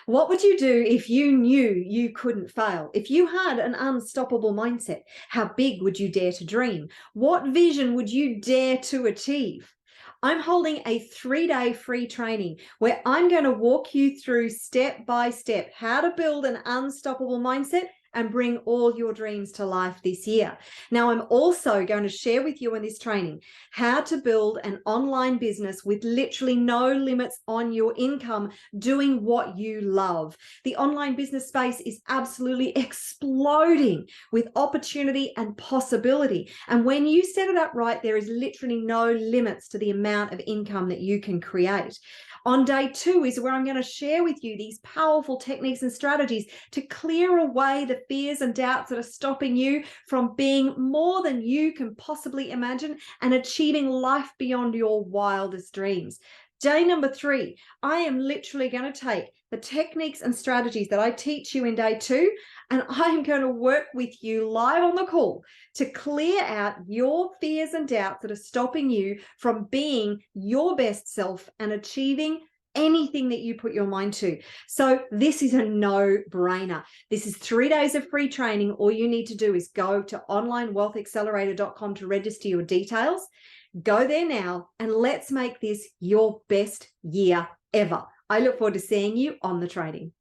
What would you do if you knew you couldn't fail? If you had an unstoppable mindset, how big would you dare to dream? What vision would you dare to achieve? I'm holding a 3-day free training where I'm going to walk you through step by step how to build an unstoppable mindset and bring all your dreams to life this year. Now, I'm also going to share with you in this training how to build an online business with literally no limits on your income, doing what you love. The online business space is absolutely exploding with opportunity and possibility. And when you set it up right, there is literally no limits to the amount of income that you can create. On day 2 is where I'm going to share with you these powerful techniques and strategies to clear away the fears and doubts that are stopping you from being more than you can possibly imagine and achieving life beyond your wildest dreams. Day number 3, I am literally going to take the techniques and strategies that I teach you in day 2, and I am going to work with you live on the call to clear out your fears and doubts that are stopping you from being your best self and achieving anything that you put your mind to. So this is a no-brainer. This is 3 days of free training. All you need to do is go to onlinewealthaccelerator.com to register your details. Go there now and let's make this your best year ever. I look forward to seeing you on the training.